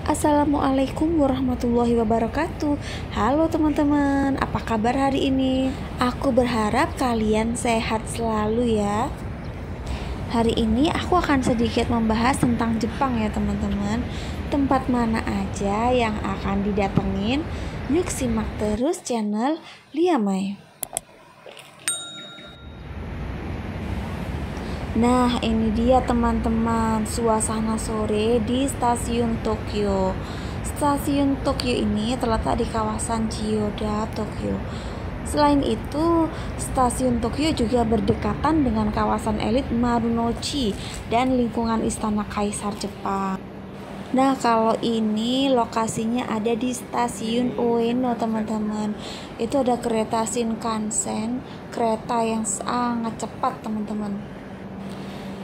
Assalamualaikum warahmatullahi wabarakatuh. Halo teman-teman, apa kabar hari ini? Aku berharap kalian sehat selalu ya. Hari ini aku akan sedikit membahas tentang Jepang ya teman-teman. Tempat mana aja yang akan didatengin? Yuk simak terus channel Liamai. Nah, ini dia teman-teman, suasana sore di Stasiun Tokyo. Stasiun Tokyo ini terletak di kawasan Chiyoda, Tokyo. Selain itu, Stasiun Tokyo juga berdekatan dengan kawasan elit Marunouchi dan lingkungan Istana Kaisar Jepang. Nah, kalau ini lokasinya ada di Stasiun Ueno, teman-teman. Itu ada kereta Shinkansen, kereta yang sangat cepat, teman-teman.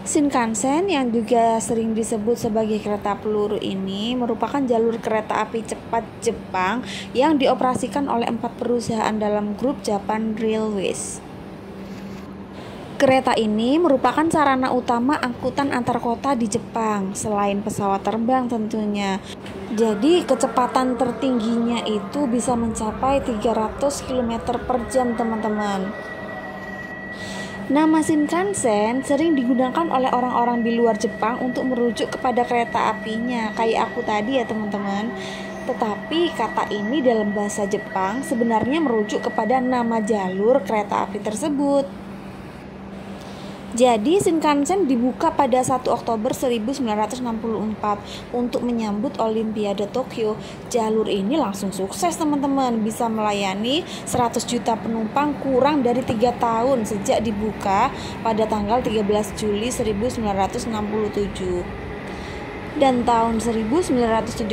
Shinkansen yang juga sering disebut sebagai kereta peluru ini merupakan jalur kereta api cepat Jepang yang dioperasikan oleh 4 perusahaan dalam grup Japan Railways. Kereta ini merupakan sarana utama angkutan antar kota di Jepang, selain pesawat terbang tentunya. Jadi kecepatan tertingginya itu bisa mencapai 300 km per jam, teman-teman. Nama Shinkansen sering digunakan oleh orang-orang di luar Jepang untuk merujuk kepada kereta apinya, kayak aku tadi ya teman-teman. Tetapi kata ini dalam bahasa Jepang sebenarnya merujuk kepada nama jalur kereta api tersebut. Jadi Shinkansen dibuka pada 1 Oktober 1964 untuk menyambut Olimpiade Tokyo. Jalur ini langsung sukses teman-teman, bisa melayani 100 juta penumpang kurang dari 3 tahun sejak dibuka pada tanggal 13 Juli 1967. Dan tahun 1976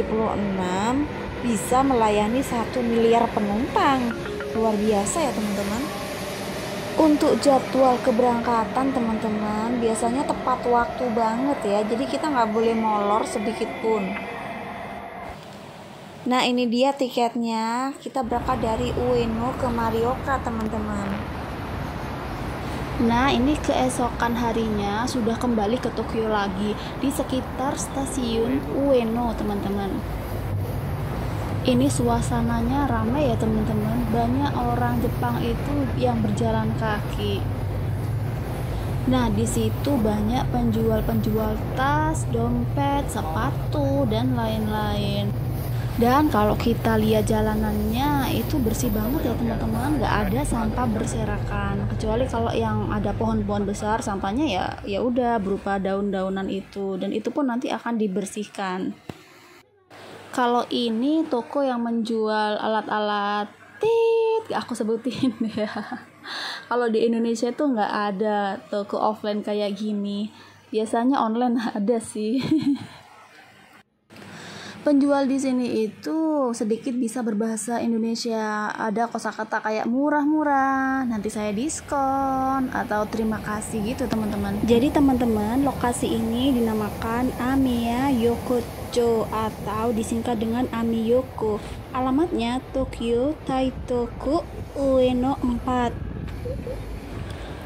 bisa melayani 1 miliar penumpang. Luar biasa ya teman-teman. Untuk jadwal keberangkatan teman-teman biasanya tepat waktu banget ya, jadi kita nggak boleh molor sedikit pun. Nah, ini dia tiketnya, kita berangkat dari Ueno ke Morioka teman-teman. Nah, ini keesokan harinya sudah kembali ke Tokyo lagi di sekitar stasiun Ueno teman-teman. Ini suasananya ramai ya teman-teman, banyak orang Jepang itu yang berjalan kaki. Nah, di situ banyak penjual-penjual tas, dompet, sepatu, dan lain-lain. Dan kalau kita lihat jalanannya itu bersih banget ya teman-teman, nggak ada sampah berserakan. Kecuali kalau yang ada pohon-pohon besar, sampahnya ya udah berupa daun-daunan itu, dan itu pun nanti akan dibersihkan. Kalau ini toko yang menjual alat-alat aku sebutin ya. Kalau di Indonesia tuh nggak ada toko offline kayak gini. Biasanya online ada sih. Penjual di sini itu sedikit bisa berbahasa Indonesia. Ada kosakata kayak murah-murah, nanti saya diskon, atau terima kasih gitu teman-teman. Jadi teman-teman, lokasi ini dinamakan Amiya Yokocho atau disingkat dengan Amiyoko. Alamatnya Tokyo Taitoku Ueno 4.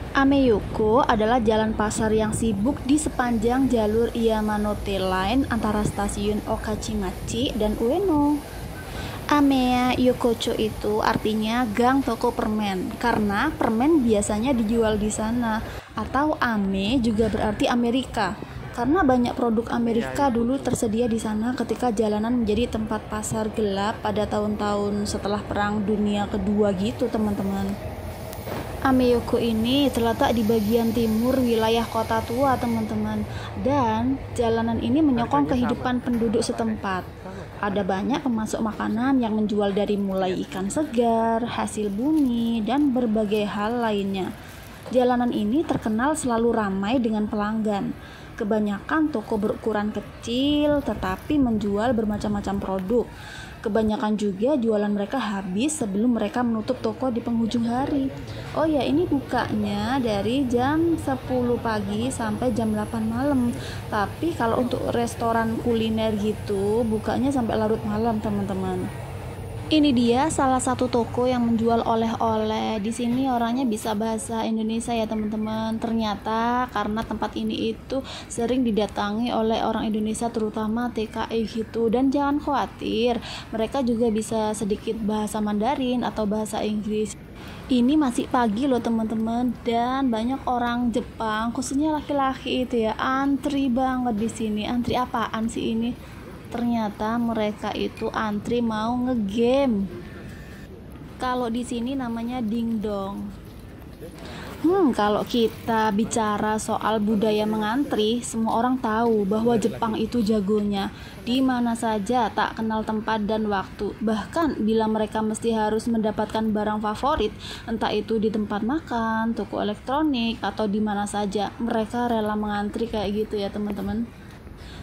Ameyoko adalah jalan pasar yang sibuk di sepanjang jalur Yamanote Line antara stasiun Okachimachi dan Ueno. Ameya Yokocho itu artinya gang toko permen, karena permen biasanya dijual di sana. Atau ame juga berarti Amerika, karena banyak produk Amerika dulu tersedia di sana ketika jalanan menjadi tempat pasar gelap pada tahun-tahun setelah Perang Dunia Kedua gitu teman-teman. Ameyoko ini terletak di bagian timur wilayah kota tua teman-teman, dan jalanan ini menyokong kehidupan penduduk setempat. Ada banyak pemasok makanan yang menjual dari mulai ikan segar, hasil bumi, dan berbagai hal lainnya. Jalanan ini terkenal selalu ramai dengan pelanggan. Kebanyakan toko berukuran kecil tetapi menjual bermacam-macam produk. Kebanyakan juga jualan mereka habis sebelum mereka menutup toko di penghujung hari. Oh ya, ini bukanya dari jam 10 pagi sampai jam 8 malam. Tapi kalau untuk restoran kuliner gitu, bukanya sampai larut malam, teman-teman. Ini dia salah satu toko yang menjual oleh-oleh. Di sini orangnya bisa bahasa Indonesia ya teman-teman. Ternyata karena tempat ini itu sering didatangi oleh orang Indonesia, terutama TKI gitu. Dan jangan khawatir, mereka juga bisa sedikit bahasa Mandarin atau bahasa Inggris. Ini masih pagi loh teman-teman, dan banyak orang Jepang, khususnya laki-laki itu ya, antri banget di sini. Antri apaan sih ini? Ternyata mereka itu antri mau ngegame. Kalau di sini namanya dingdong. Kalau kita bicara soal budaya mengantri, semua orang tahu bahwa Jepang itu jagonya. Di mana saja tak kenal tempat dan waktu. Bahkan bila mereka mesti harus mendapatkan barang favorit, entah itu di tempat makan, toko elektronik, atau di mana saja, mereka rela mengantri kayak gitu ya teman-teman.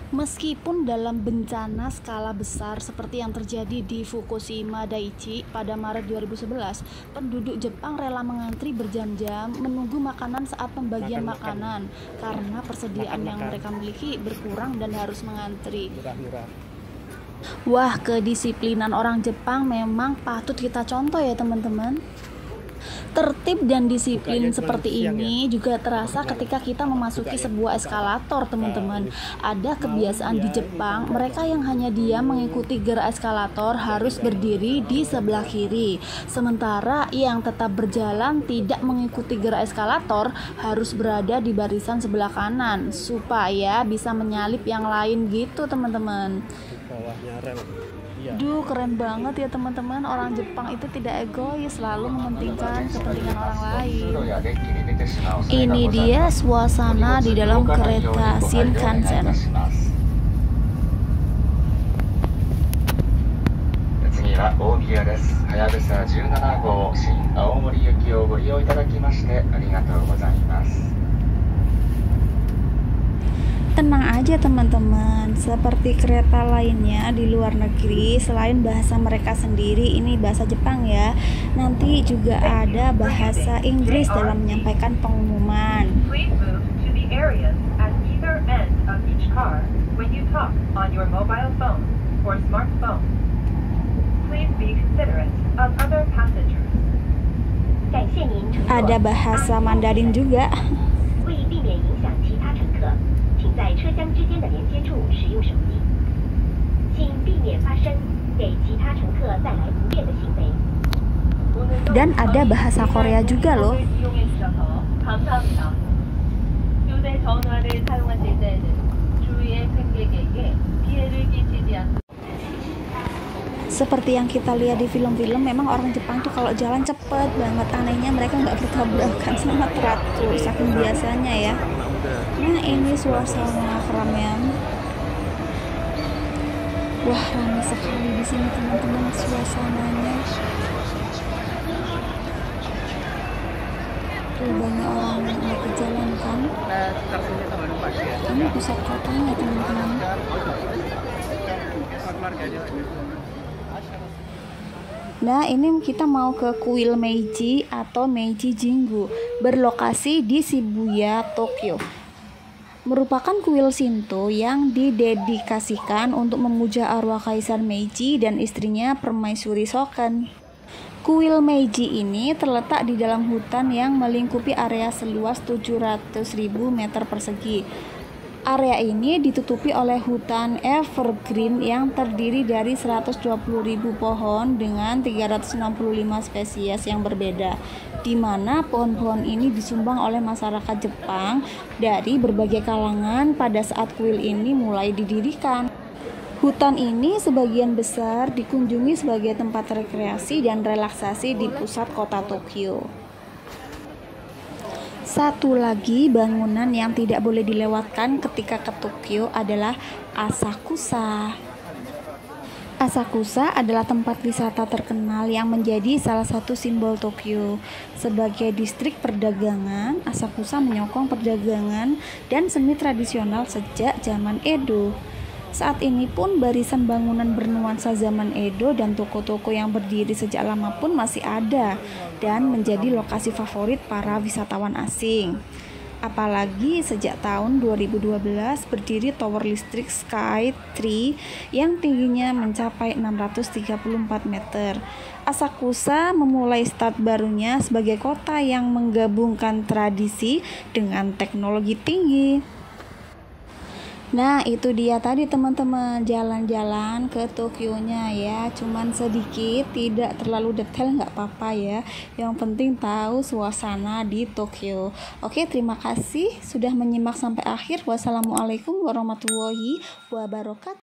Meskipun dalam bencana skala besar seperti yang terjadi di Fukushima Daiichi pada Maret 2011, penduduk Jepang rela mengantri berjam-jam menunggu makanan saat pembagian makanan karena persediaan yang mereka miliki berkurang dan harus mengantri. Wah, kedisiplinan orang Jepang memang patut kita contoh ya teman-teman. Tertib dan disiplin seperti ini juga terasa ketika kita memasuki sebuah eskalator teman-teman. Ada kebiasaan di Jepang, mereka yang hanya diam mengikuti gerak eskalator harus berdiri di sebelah kiri. Sementara yang tetap berjalan tidak mengikuti gerak eskalator harus berada di barisan sebelah kanan supaya bisa menyalip yang lain gitu teman-teman. Duh, keren banget ya teman-teman. Orang Jepang itu tidak egois, selalu mementingkan kepentingan orang lain. Ini dia suasana di dalam kereta Shinkansen. 次は大宮です。はやぶさ17号新青森行きをご利用いただきましてありがとうございます。 Tenang aja teman-teman, seperti kereta lainnya di luar negeri, selain bahasa mereka sendiri, ini bahasa Jepang ya, nanti juga ada bahasa Inggris dalam menyampaikan pengumuman. Please move to the areas at either end of each car when you talk on your mobile phone or smartphone. Please be considerate of other passengers. Ada bahasa Mandarin juga. 为避免影响其他乘客，请在车厢之间的连接处使用手机。请避免发生给其他乘客带来不便的行为。 Dan ada bahasa Korea juga loh. 이용해 주셔서 감사합니다. 휴대 전화를 사용하실 때는 주위의 승객에게 피해를 끼치지 않도록. Seperti yang kita lihat di film-film, memang orang Jepang tuh kalau jalan cepet banget. Anehnya mereka nggak bertabrakan sama teratur, saking biasanya ya. Nah, ini suasana keramaian. Wah, ramai sekali di sini teman-teman suasananya. Tuh banyak orang yang naik ke jalan kan. Ini pusat kotanya teman-teman. Nah, ini kita mau ke kuil Meiji atau Meiji Jingu, berlokasi di Shibuya, Tokyo. Merupakan kuil Shinto yang didedikasikan untuk memuja arwah Kaisar Meiji dan istrinya Permaisuri Shoken. Kuil Meiji ini terletak di dalam hutan yang melingkupi area seluas 700.000 meter persegi. Area ini ditutupi oleh hutan evergreen yang terdiri dari 120.000 pohon dengan 365 spesies yang berbeda, di mana pohon-pohon ini disumbang oleh masyarakat Jepang dari berbagai kalangan pada saat kuil ini mulai didirikan. Hutan ini sebagian besar dikunjungi sebagai tempat rekreasi dan relaksasi di pusat kota Tokyo. Satu lagi bangunan yang tidak boleh dilewatkan ketika ke Tokyo adalah Asakusa. Asakusa adalah tempat wisata terkenal yang menjadi salah satu simbol Tokyo. Sebagai distrik perdagangan, Asakusa menyokong perdagangan dan seni tradisional sejak zaman Edo. Saat ini pun barisan bangunan bernuansa zaman Edo dan toko-toko yang berdiri sejak lama pun masih ada dan menjadi lokasi favorit para wisatawan asing. Apalagi sejak tahun 2012 berdiri tower listrik Sky Tree yang tingginya mencapai 634 meter. Asakusa memulai start barunya sebagai kota yang menggabungkan tradisi dengan teknologi tinggi. Nah, itu dia tadi teman-teman, jalan-jalan ke Tokyo-nya ya. Cuman sedikit, tidak terlalu detail, nggak apa-apa ya. Yang penting tahu suasana di Tokyo. Oke, terima kasih sudah menyimak sampai akhir. Wassalamualaikum warahmatullahi wabarakatuh.